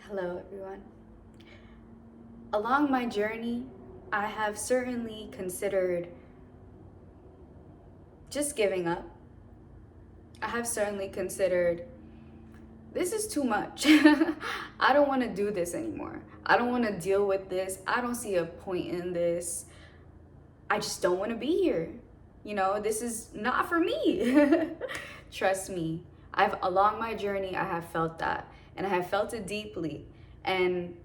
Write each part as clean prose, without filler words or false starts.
Hello, everyone. Along my journey, I have certainly considered just giving up. I have certainly considered this is too much. I don't want to do this anymore. I don't want to deal with this. I don't see a point in this. I just don't want to be here. This is not for me. Trust me. Along my journey, I have felt that, and I have felt it deeply. And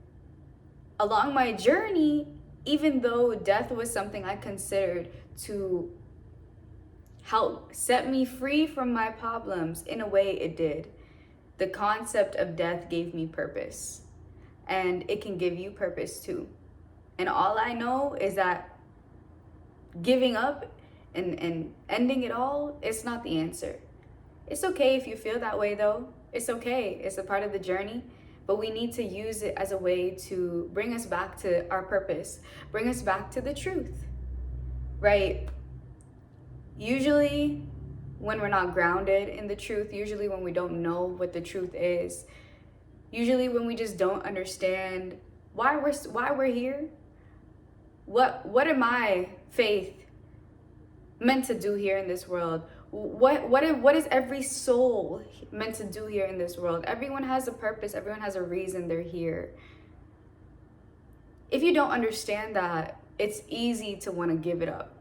along my journey, even though death was something I considered to help set me free from my problems, in a way it did. The concept of death gave me purpose, and it can give you purpose too. And all I know is that giving up and ending it all, it's not the answer. It's okay if you feel that way though. It's okay. It's a part of the journey. But we need to use it as a way to bring us back to our purpose, bring us back to the truth, right? Usually, when we're not grounded in the truth, usually when we don't know what the truth is, usually when we just don't understand why we're here, what am I, faith, meant to do here in this world? What is every soul meant to do here in this world? Everyone has a purpose. Everyone has a reason they're here. If you don't understand that, it's easy to want to give it up.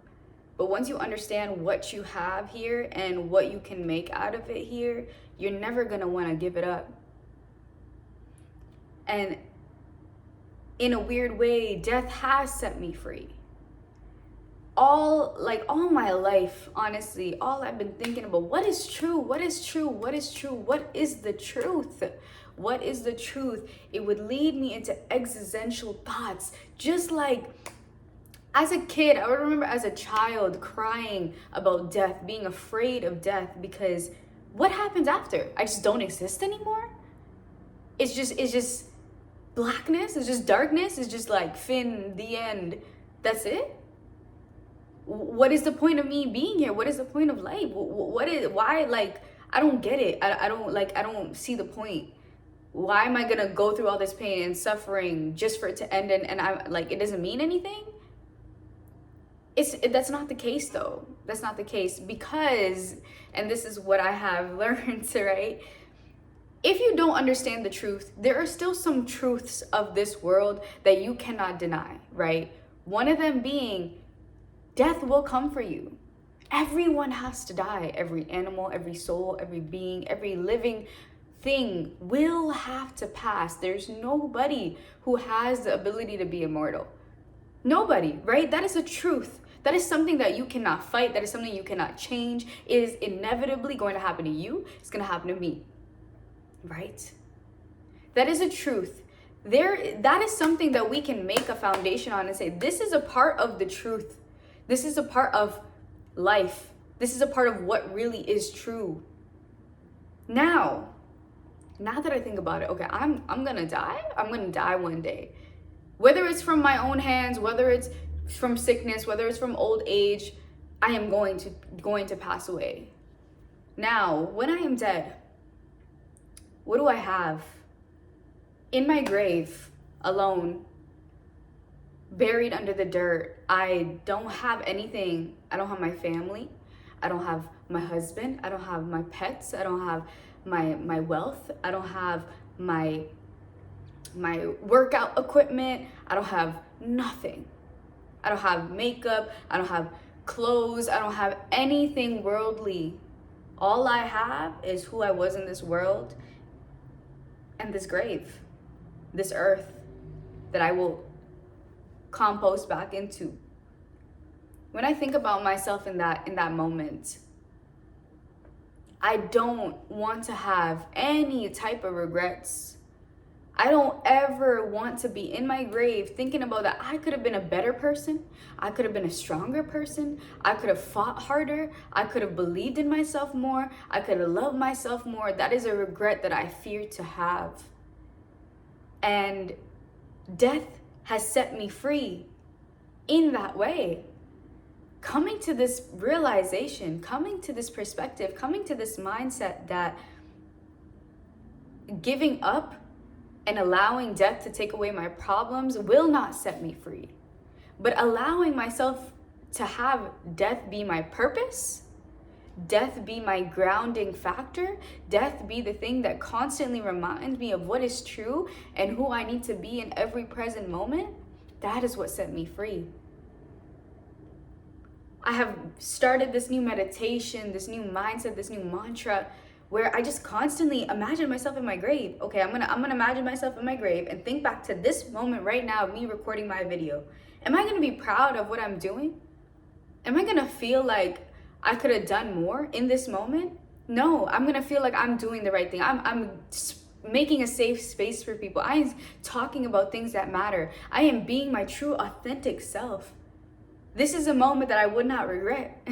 But once you understand what you have here and what you can make out of it here, you're never going to want to give it up. And in a weird way, death has set me free. All my life, honestly, all I've been thinking about, what is true? What is true? What is true? What is the truth? What is the truth? It would lead me into existential thoughts. Just like as a kid, I would remember as a child crying about death, being afraid of death, because what happens after? I just don't exist anymore? It's just blackness, it's just darkness, it's just like Finn, the end. That's it? What is the point of me being here? What is the point of life? Why, I don't get it. I don't see the point. Why am I gonna go through all this pain and suffering just for it to end and I'm like, it doesn't mean anything? That's not the case though. That's not the case because, and this is what I have learned, right? If you don't understand the truth, there are still some truths of this world that you cannot deny, right? One of them being, death will come for you. Everyone has to die. Every animal, every soul, every being, every living thing will have to pass. There's nobody who has the ability to be immortal. Nobody, right? That is a truth. That is something that you cannot fight. That is something you cannot change. It is inevitably going to happen to you. It's going to happen to me, right? That is a truth. That is something that we can make a foundation on and say, this is a part of the truth. This is a part of life. This is a part of what really is true. Now that I think about it, okay, I'm gonna die. I'm gonna die one day. Whether it's from my own hands, whether it's from sickness, whether it's from old age, I am going to pass away. Now, when I am dead, what do I have? In my grave, alone, buried under the dirt, I don't have anything. I don't have my family. I don't have my husband. I don't have my pets. I don't have my wealth. I don't have my workout equipment. I don't have nothing. I don't have makeup. I don't have clothes. I don't have anything worldly. All I have is who I was in this world and this grave, this earth that I will compost back into. When I think about myself in that moment, I don't want to have any type of regrets. I don't ever want to be in my grave thinking about that I could have been a better person. I could have been a stronger person. I could have fought harder. I could have believed in myself more. I could have loved myself more. That is a regret that I fear to have. And death has set me free in that way. Coming to this realization, coming to this perspective, coming to this mindset that giving up and allowing death to take away my problems will not set me free. But allowing myself to have death be my purpose, death be my grounding factor, death be the thing that constantly reminds me of what is true and who I need to be in every present moment, that is what set me free. I have started this new meditation, this new mindset, this new mantra where I just constantly imagine myself in my grave. Okay, I'm gonna imagine myself in my grave and think back to this moment right now of me recording my video. Am I gonna be proud of what I'm doing? Am I gonna feel like I could have done more in this moment? No, I'm gonna feel like I'm doing the right thing. I'm making a safe space for people. I am talking about things that matter. I am being my true, authentic self. This is a moment that I would not regret.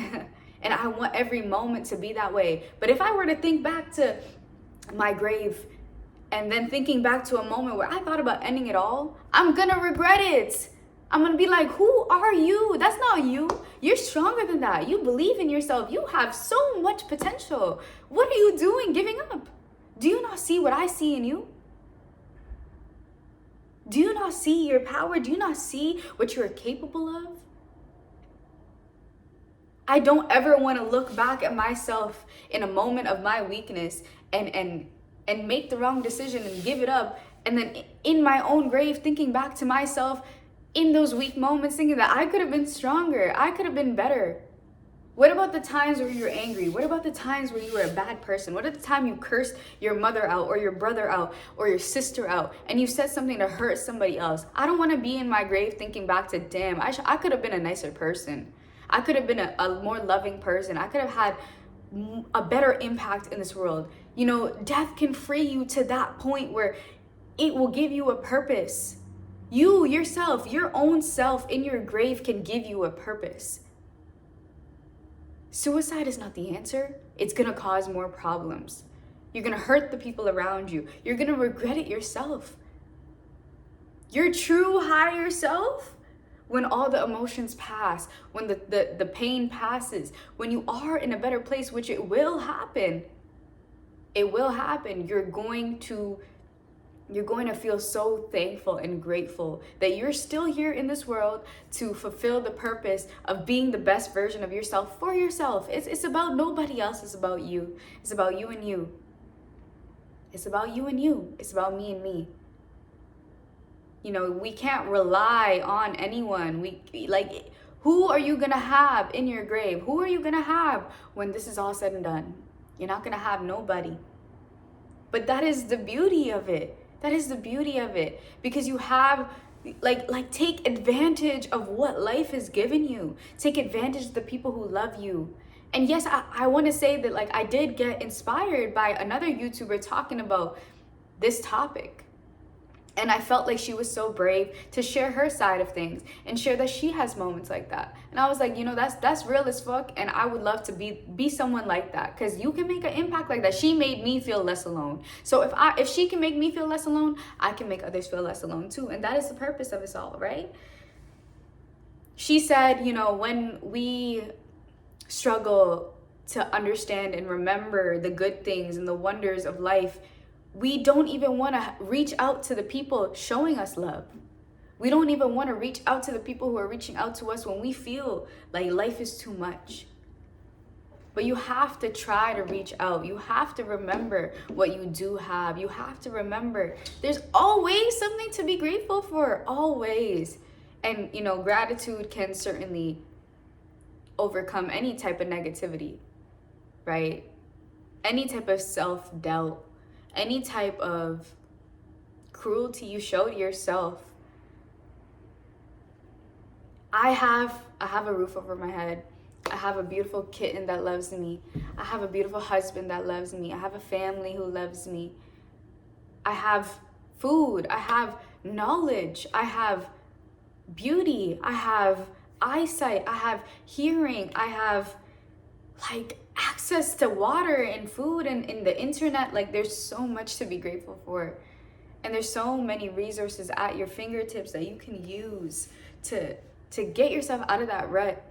And I want every moment to be that way. But if I were to think back to my grave and then thinking back to a moment where I thought about ending it all, I'm gonna regret it. I'm gonna be like, who are you? That's not you. You're stronger than that. You believe in yourself. You have so much potential. What are you doing giving up? Do you not see what I see in you? Do you not see your power? Do you not see what you are capable of? I don't ever want to look back at myself in a moment of my weakness and make the wrong decision and give it up. And then in my own grave, thinking back to myself in those weak moments, thinking that I could have been stronger. I could have been better. What about the times where you were angry? What about the times where you were a bad person? What about the time you cursed your mother out or your brother out or your sister out and you said something to hurt somebody else? I don't want to be in my grave thinking back to, damn, I could have been a nicer person. I could have been a more loving person. I could have had a better impact in this world. You know, death can free you to that point where it will give you a purpose. You, yourself, your own self in your grave can give you a purpose. Suicide is not the answer. It's going to cause more problems. You're going to hurt the people around you. You're going to regret it yourself. Your true higher self, when all the emotions pass, when the pain passes, when you are in a better place, which it will happen, you're going to feel so thankful and grateful that you're still here in this world to fulfill the purpose of being the best version of yourself for yourself. It's about nobody else. It's about you. It's about you and you. It's about you and you. It's about me and me. You know, we can't rely on anyone. Who are you gonna have in your grave? Who are you gonna have when this is all said and done? You're not gonna have nobody. But that is the beauty of it. That is the beauty of it. Because you have, take advantage of what life has given you. Take advantage of the people who love you. And yes, I want to say that, I did get inspired by another YouTuber talking about this topic. And I felt like she was so brave to share her side of things and share that she has moments like that. And I was like, that's real as fuck. And I would love to be someone like that, because you can make an impact like that. She made me feel less alone. So if she can make me feel less alone, I can make others feel less alone too. And that is the purpose of us all, right? She said, when we struggle to understand and remember the good things and the wonders of life, we don't even want to reach out to the people showing us love. We don't even want to reach out to the people who are reaching out to us when we feel like life is too much. But you have to try to reach out. You have to remember what you do have. You have to remember there's always something to be grateful for, always. And, gratitude can certainly overcome any type of negativity, right? Any type of self-doubt. Any type of cruelty you show to yourself. I have a roof over my head. I have a beautiful kitten that loves me. I have a beautiful husband that loves me. I have a family who loves me. I have food. I have knowledge. I have beauty. I have eyesight. I have hearing. I have access to water and food and the internet. There's so much to be grateful for. And there's so many resources at your fingertips that you can use to get yourself out of that rut.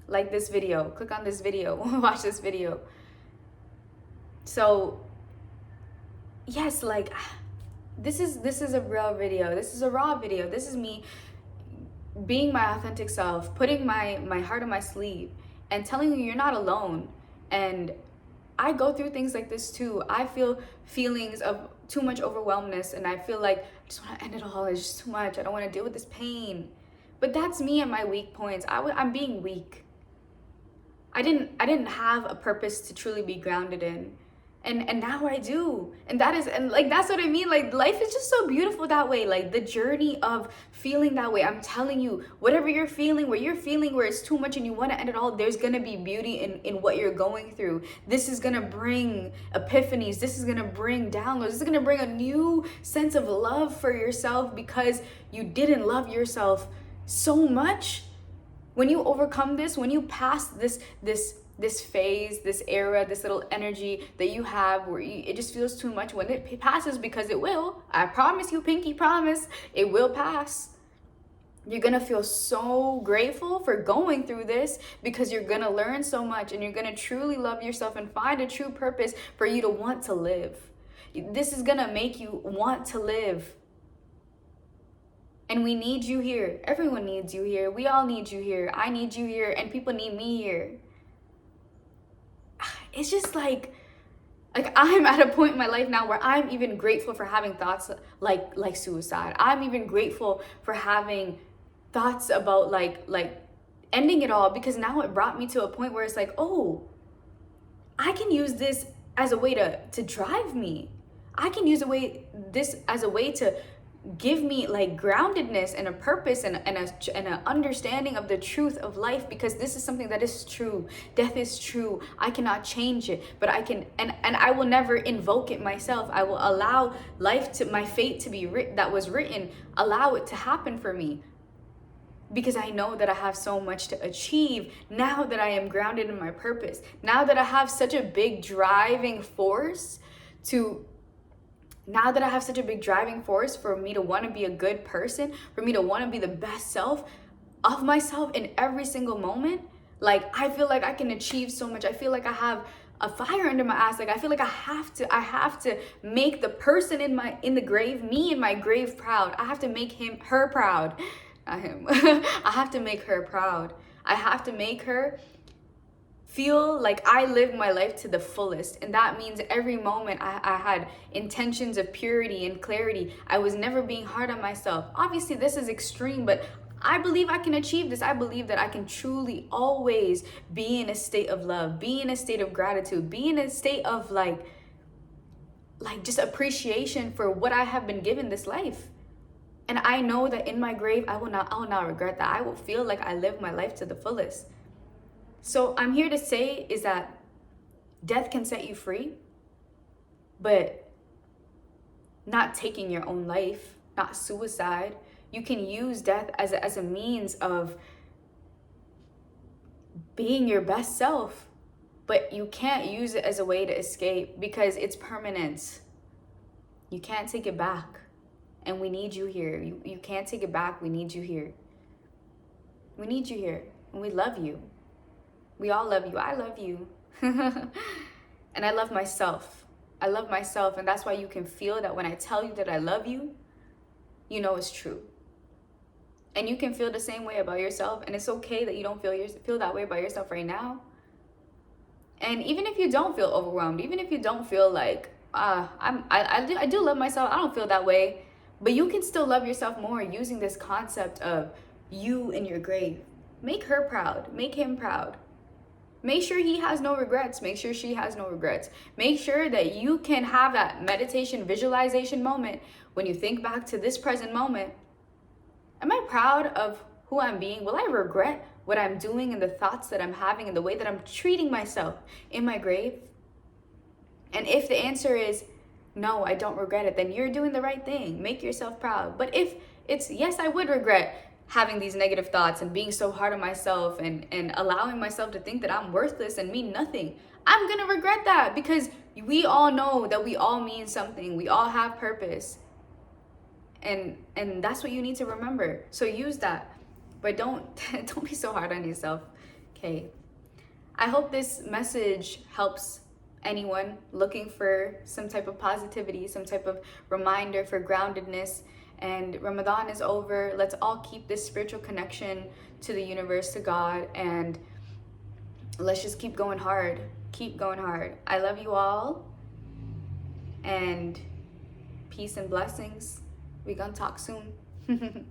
Like this video. Click on this video. Watch this video. So, yes, this is a real video. This is a raw video. This is me being my authentic self, putting my heart on my sleeve and telling you you're not alone. And I go through things like this too. I feel feelings of too much overwhelmness, and I feel like I just want to end it all. It's just too much. I don't want to deal with this pain. But that's me at my weak points. I'm being weak. I didn't have a purpose to truly be grounded in. And now I do. And that's what I mean. Like, life is just so beautiful that way. Like, the journey of feeling that way. I'm telling you, whatever you're feeling, where it's too much and you want to end it all, there's gonna be beauty in what you're going through. This is gonna bring epiphanies. This is gonna bring downloads. This is gonna bring a new sense of love for yourself, because you didn't love yourself so much. When you overcome this, when you pass this phase, this era, this little energy that you have where it just feels too much, when it passes, because it will, I promise you, pinky promise, it will pass. You're gonna feel so grateful for going through this, because you're gonna learn so much, and you're gonna truly love yourself and find a true purpose for you to want to live. This is gonna make you want to live. And we need you here. Everyone needs you here. We all need you here. I need you here, and people need me here. It's just like I'm at a point in my life now where I'm even grateful for having thoughts like suicide. I'm even grateful for having thoughts about like ending it all, because now it brought me to a point where it's like, oh, I can use this as a way to drive me. I can use this as a way to give me like groundedness and a purpose and an understanding of the truth of life, because this is something that is true. Death is true. I cannot change it, but I can, and I will never invoke it myself. I will allow my fate to be that was written, allow it to happen for me, because I know that I have so much to achieve now that I am grounded in my purpose. Now that I have such a big driving force for me to want to be a good person, for me to want to be the best self of myself in every single moment. Like, I feel like I can achieve so much. I feel like I have a fire under my ass. Like, I feel like I have to make the person in my grave proud. I have to make her proud. Not him. I have to make her proud. I have to make her feel like I lived my life to the fullest. And that means every moment I had intentions of purity and clarity. I was never being hard on myself. Obviously, this is extreme, but I believe I can achieve this. I believe that I can truly always be in a state of love, be in a state of gratitude, be in a state of like just appreciation for what I have been given this life. And I know that in my grave, I will not regret that. I will feel like I lived my life to the fullest. So I'm here to say is that death can set you free, but not taking your own life, not suicide. You can use death as a means of being your best self, but you can't use it as a way to escape, because it's permanent. You can't take it back. And we need you here. You can't take it back. We need you here. We need you here. And we love you. We all love you. I love you. And I love myself. I love myself. And that's why you can feel that when I tell you that I love you, you know it's true. And you can feel the same way about yourself. And it's okay that you don't feel that way about yourself right now. And even if you don't feel overwhelmed, even if you don't feel like, I do love myself, I don't feel that way. But you can still love yourself more using this concept of you in your grave. Make her proud. Make him proud. Make sure he has no regrets. Make sure she has no regrets. Make sure that you can have that meditation visualization moment when you think back to this present moment. Am I proud of who I'm being? Will I regret what I'm doing and the thoughts that I'm having and the way that I'm treating myself in my grave? And if the answer is no, I don't regret it, then you're doing the right thing. Make yourself proud. But if it's yes, I would regret having these negative thoughts and being so hard on myself and allowing myself to think that I'm worthless and mean nothing, I'm gonna regret that, because we all know that we all mean something. We all have purpose. And that's what you need to remember. So use that. But don't be so hard on yourself. Okay. I hope this message helps anyone looking for some type of positivity, some type of reminder for groundedness. And Ramadan is over. Let's all keep this spiritual connection to the universe, to God, and let's just keep going hard. Keep going hard. I love you all, and peace and blessings. We gonna talk soon.